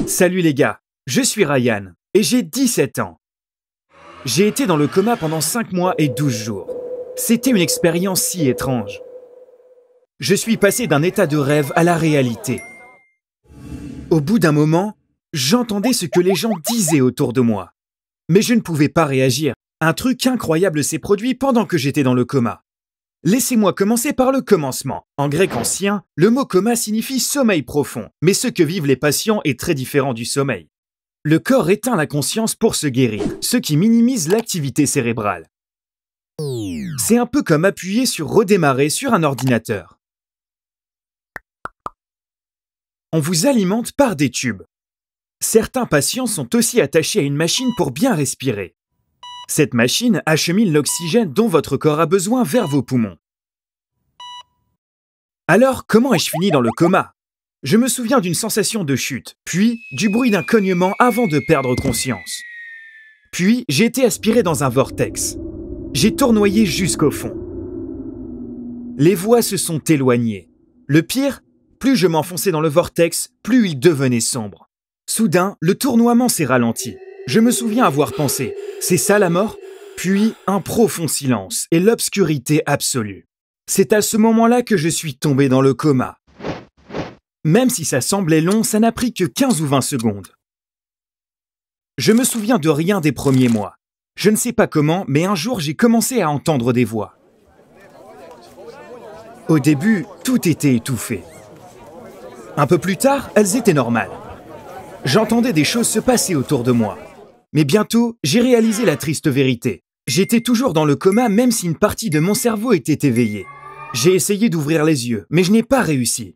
Salut les gars, je suis Ryan et j'ai 17 ans. J'ai été dans le coma pendant 5 mois et 12 jours. C'était une expérience si étrange. Je suis passé d'un état de rêve à la réalité. Au bout d'un moment, j'entendais ce que les gens disaient autour de moi. Mais je ne pouvais pas réagir. Un truc incroyable s'est produit pendant que j'étais dans le coma. Laissez-moi commencer par le commencement. En grec ancien, le mot coma signifie sommeil profond, mais ce que vivent les patients est très différent du sommeil. Le corps éteint la conscience pour se guérir, ce qui minimise l'activité cérébrale. C'est un peu comme appuyer sur redémarrer sur un ordinateur. On vous alimente par des tubes. Certains patients sont aussi attachés à une machine pour bien respirer. Cette machine achemine l'oxygène dont votre corps a besoin vers vos poumons. Alors, comment ai-je fini dans le coma? Je me souviens d'une sensation de chute, puis du bruit d'un cognement avant de perdre conscience. Puis, j'ai été aspiré dans un vortex. J'ai tournoyé jusqu'au fond. Les voix se sont éloignées. Le pire, plus je m'enfonçais dans le vortex, plus il devenait sombre. Soudain, le tournoiement s'est ralenti. Je me souviens avoir pensé « C'est ça la mort ?» Puis un profond silence et l'obscurité absolue. C'est à ce moment-là que je suis tombé dans le coma. Même si ça semblait long, ça n'a pris que 15 ou 20 secondes. Je me souviens de rien des premiers mois. Je ne sais pas comment, mais un jour j'ai commencé à entendre des voix. Au début, tout était étouffé. Un peu plus tard, elles étaient normales. J'entendais des choses se passer autour de moi. Mais bientôt, j'ai réalisé la triste vérité. J'étais toujours dans le coma même si une partie de mon cerveau était éveillée. J'ai essayé d'ouvrir les yeux, mais je n'ai pas réussi.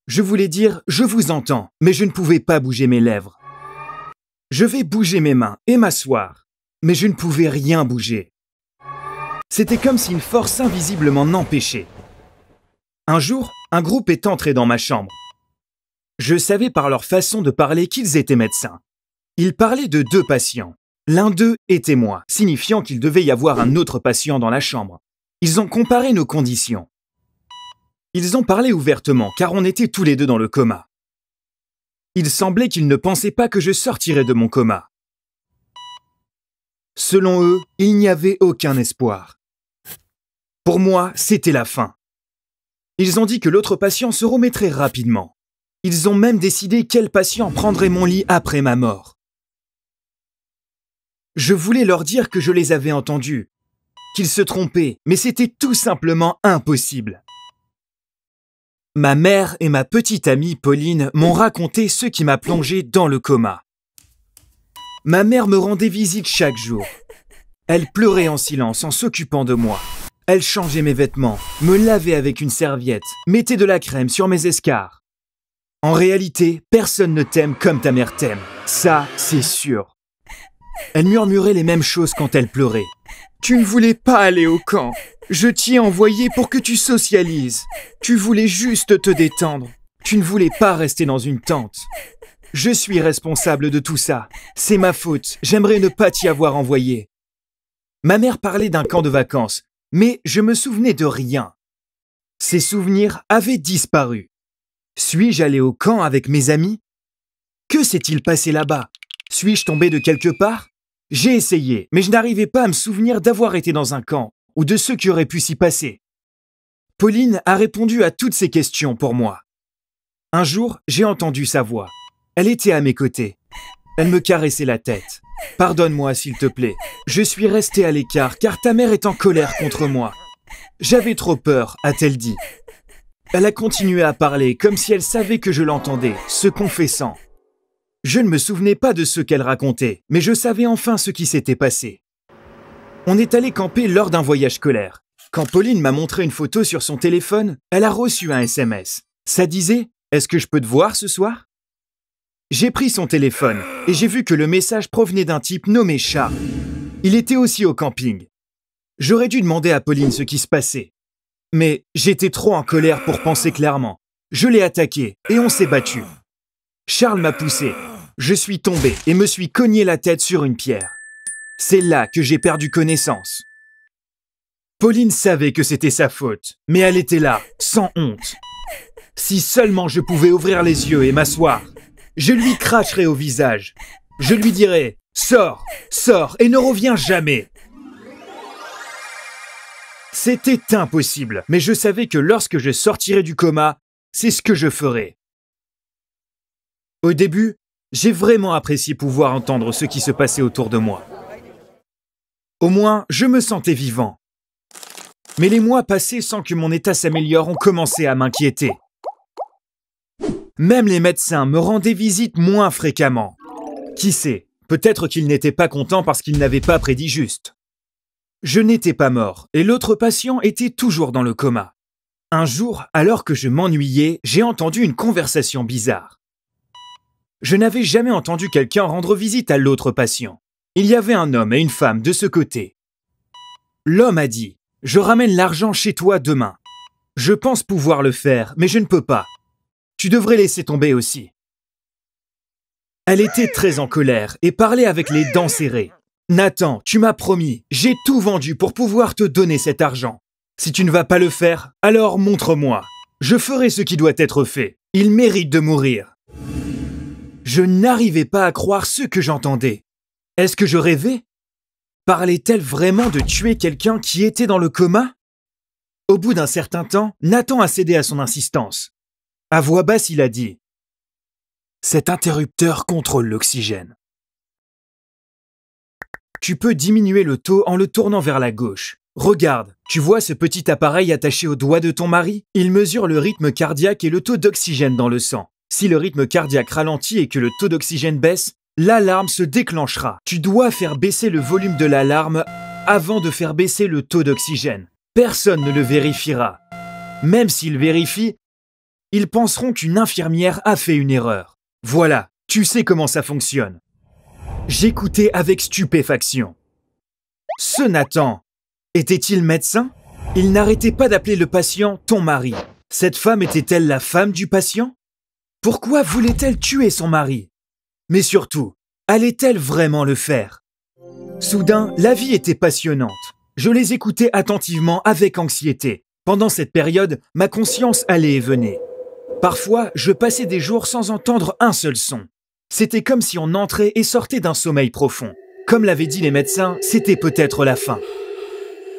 Je voulais dire « je vous entends », mais je ne pouvais pas bouger mes lèvres. Je vais bouger mes mains et m'asseoir, mais je ne pouvais rien bouger. C'était comme si une force invisible m'en empêchait. Un jour, un groupe est entré dans ma chambre. Je savais par leur façon de parler qu'ils étaient médecins. Ils parlaient de 2 patients. L'un d'eux était moi, signifiant qu'il devait y avoir un autre patient dans la chambre. Ils ont comparé nos conditions. Ils ont parlé ouvertement, car on était tous les deux dans le coma. Il semblait qu'ils ne pensaient pas que je sortirais de mon coma. Selon eux, il n'y avait aucun espoir. Pour moi, c'était la fin. Ils ont dit que l'autre patient se remettrait rapidement. Ils ont même décidé quel patient prendrait mon lit après ma mort. Je voulais leur dire que je les avais entendus, qu'ils se trompaient, mais c'était tout simplement impossible. Ma mère et ma petite amie Pauline m'ont raconté ce qui m'a plongé dans le coma. Ma mère me rendait visite chaque jour. Elle pleurait en silence en s'occupant de moi. Elle changeait mes vêtements, me lavait avec une serviette, mettait de la crème sur mes escarres. En réalité, personne ne t'aime comme ta mère t'aime. Ça, c'est sûr. Elle murmurait les mêmes choses quand elle pleurait. Tu ne voulais pas aller au camp. Je t'y ai envoyé pour que tu socialises. Tu voulais juste te détendre. Tu ne voulais pas rester dans une tente. Je suis responsable de tout ça. C'est ma faute. J'aimerais ne pas t'y avoir envoyé. Ma mère parlait d'un camp de vacances, mais je me souvenais de rien. Ces souvenirs avaient disparu. Suis-je allé au camp avec mes amis? Que s'est-il passé là-bas? Suis-je tombé de quelque part? J'ai essayé, mais je n'arrivais pas à me souvenir d'avoir été dans un camp ou de ce qui aurait pu s'y passer. Pauline a répondu à toutes ces questions pour moi. Un jour, j'ai entendu sa voix. Elle était à mes côtés. Elle me caressait la tête. « Pardonne-moi, s'il te plaît. Je suis resté à l'écart car ta mère est en colère contre moi. J'avais trop peur, a-t-elle dit. Elle a continué à parler comme si elle savait que je l'entendais, se confessant. Je ne me souvenais pas de ce qu'elle racontait, mais je savais enfin ce qui s'était passé. On est allé camper lors d'un voyage scolaire. Quand Pauline m'a montré une photo sur son téléphone, elle a reçu un SMS. Ça disait « Est-ce que je peux te voir ce soir ?» J'ai pris son téléphone et j'ai vu que le message provenait d'un type nommé Charles. Il était aussi au camping. J'aurais dû demander à Pauline ce qui se passait. Mais j'étais trop en colère pour penser clairement. Je l'ai attaqué et on s'est battu. Charles m'a poussé. Je suis tombé et me suis cogné la tête sur une pierre. C'est là que j'ai perdu connaissance. Pauline savait que c'était sa faute, mais elle était là, sans honte. Si seulement je pouvais ouvrir les yeux et m'asseoir. Je lui cracherai au visage. Je lui dirai « Sors, sors et ne reviens jamais !» C'était impossible, mais je savais que lorsque je sortirais du coma, c'est ce que je ferais. Au début, j'ai vraiment apprécié pouvoir entendre ce qui se passait autour de moi. Au moins, je me sentais vivant. Mais les mois passés sans que mon état s'améliore ont commencé à m'inquiéter. Même les médecins me rendaient visite moins fréquemment. Qui sait, peut-être qu'ils n'étaient pas contents parce qu'ils n'avaient pas prédit juste. Je n'étais pas mort et l'autre patient était toujours dans le coma. Un jour, alors que je m'ennuyais, j'ai entendu une conversation bizarre. Je n'avais jamais entendu quelqu'un rendre visite à l'autre patient. Il y avait un homme et une femme de ce côté. L'homme a dit « Je ramène l'argent chez toi demain. Je pense pouvoir le faire, mais je ne peux pas. Tu devrais laisser tomber aussi. » Elle était très en colère et parlait avec les dents serrées. « Nathan, tu m'as promis, j'ai tout vendu pour pouvoir te donner cet argent. Si tu ne vas pas le faire, alors montre-moi. Je ferai ce qui doit être fait. Il mérite de mourir. » Je n'arrivais pas à croire ce que j'entendais. Est-ce que je rêvais? Parlait-elle vraiment de tuer quelqu'un qui était dans le coma? Au bout d'un certain temps, Nathan a cédé à son insistance. À voix basse, il a dit « Cet interrupteur contrôle l'oxygène. Tu peux diminuer le taux en le tournant vers la gauche. Regarde, tu vois ce petit appareil attaché au doigt de ton mari? Il mesure le rythme cardiaque et le taux d'oxygène dans le sang. Si le rythme cardiaque ralentit et que le taux d'oxygène baisse, l'alarme se déclenchera. Tu dois faire baisser le volume de l'alarme avant de faire baisser le taux d'oxygène. Personne ne le vérifiera. Même s'ils vérifient, ils penseront qu'une infirmière a fait une erreur. Voilà, tu sais comment ça fonctionne. » J'écoutais avec stupéfaction. Ce Nathan, était-il médecin? Il n'arrêtait pas d'appeler le patient « ton mari ». Cette femme était-elle la femme du patient? Pourquoi voulait-elle tuer son mari? Mais surtout, allait-elle vraiment le faire? Soudain, la vie était passionnante. Je les écoutais attentivement avec anxiété. Pendant cette période, ma conscience allait et venait. Parfois, je passais des jours sans entendre un seul son. C'était comme si on entrait et sortait d'un sommeil profond. Comme l'avaient dit les médecins, c'était peut-être la fin.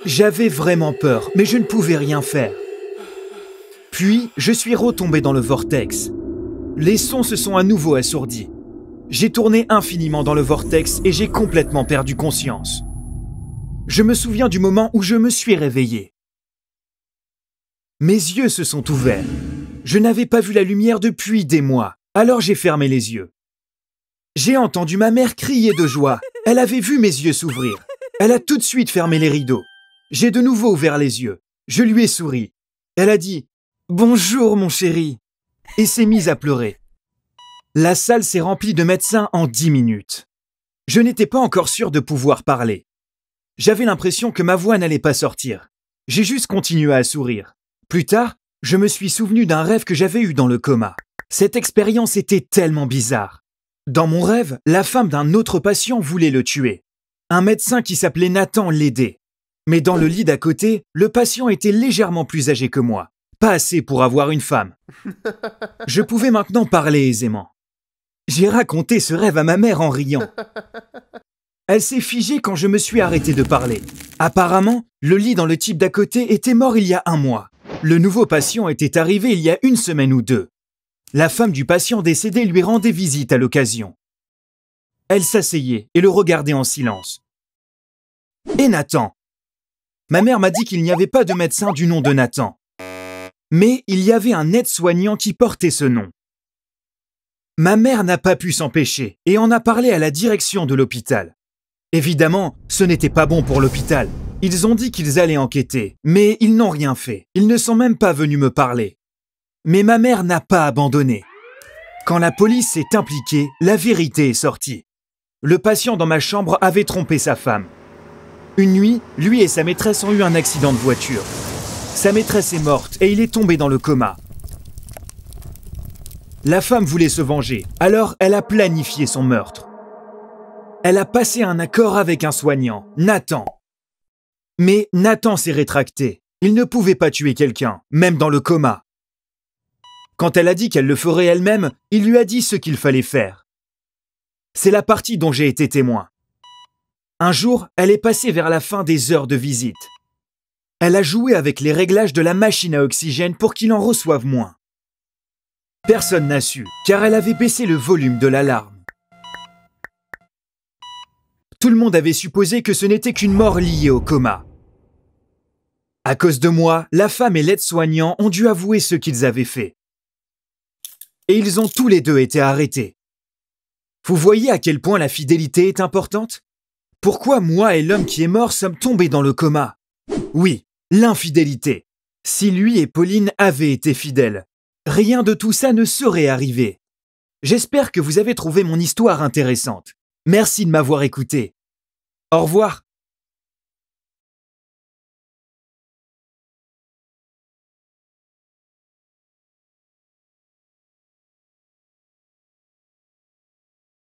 J'avais vraiment peur, mais je ne pouvais rien faire. Puis, je suis retombé dans le vortex. Les sons se sont à nouveau assourdis. J'ai tourné infiniment dans le vortex et j'ai complètement perdu conscience. Je me souviens du moment où je me suis réveillé. Mes yeux se sont ouverts. Je n'avais pas vu la lumière depuis des mois, alors j'ai fermé les yeux. J'ai entendu ma mère crier de joie. Elle avait vu mes yeux s'ouvrir. Elle a tout de suite fermé les rideaux. J'ai de nouveau ouvert les yeux. Je lui ai souri. Elle a dit « Bonjour mon chéri » et s'est mise à pleurer. La salle s'est remplie de médecins en 10 minutes. Je n'étais pas encore sûr de pouvoir parler. J'avais l'impression que ma voix n'allait pas sortir. J'ai juste continué à sourire. Plus tard, je me suis souvenu d'un rêve que j'avais eu dans le coma. Cette expérience était tellement bizarre. Dans mon rêve, la femme d'un autre patient voulait le tuer. Un médecin qui s'appelait Nathan l'aidait. Mais dans le lit d'à côté, le patient était légèrement plus âgé que moi. Pas assez pour avoir une femme. Je pouvais maintenant parler aisément. J'ai raconté ce rêve à ma mère en riant. Elle s'est figée quand je me suis arrêté de parler. Apparemment, le lit dans le type d'à côté était mort il y a 1 mois. Le nouveau patient était arrivé il y a 1 semaine ou 2. La femme du patient décédé lui rendait visite à l'occasion. Elle s'asseyait et le regardait en silence. Et Nathan? Ma mère m'a dit qu'il n'y avait pas de médecin du nom de Nathan. Mais il y avait un aide-soignant qui portait ce nom. Ma mère n'a pas pu s'empêcher et en a parlé à la direction de l'hôpital. Évidemment, ce n'était pas bon pour l'hôpital. Ils ont dit qu'ils allaient enquêter, mais ils n'ont rien fait. Ils ne sont même pas venus me parler. Mais ma mère n'a pas abandonné. Quand la police s'est impliquée, la vérité est sortie. Le patient dans ma chambre avait trompé sa femme. Une nuit, lui et sa maîtresse ont eu un accident de voiture. Sa maîtresse est morte et il est tombé dans le coma. La femme voulait se venger, alors elle a planifié son meurtre. Elle a passé un accord avec un soignant, Nathan. Mais Nathan s'est rétracté. Il ne pouvait pas tuer quelqu'un, même dans le coma. Quand elle a dit qu'elle le ferait elle-même, il lui a dit ce qu'il fallait faire. C'est la partie dont j'ai été témoin. Un jour, elle est passée vers la fin des heures de visite. Elle a joué avec les réglages de la machine à oxygène pour qu'il en reçoive moins. Personne n'a su, car elle avait baissé le volume de l'alarme. Tout le monde avait supposé que ce n'était qu'une mort liée au coma. À cause de moi, la femme et l'aide-soignant ont dû avouer ce qu'ils avaient fait. Et ils ont tous les deux été arrêtés. Vous voyez à quel point la fidélité est importante? Pourquoi moi et l'homme qui est mort sommes tombés dans le coma? Oui, l'infidélité. Si lui et Pauline avaient été fidèles, rien de tout ça ne serait arrivé. J'espère que vous avez trouvé mon histoire intéressante. Merci de m'avoir écouté. Au revoir.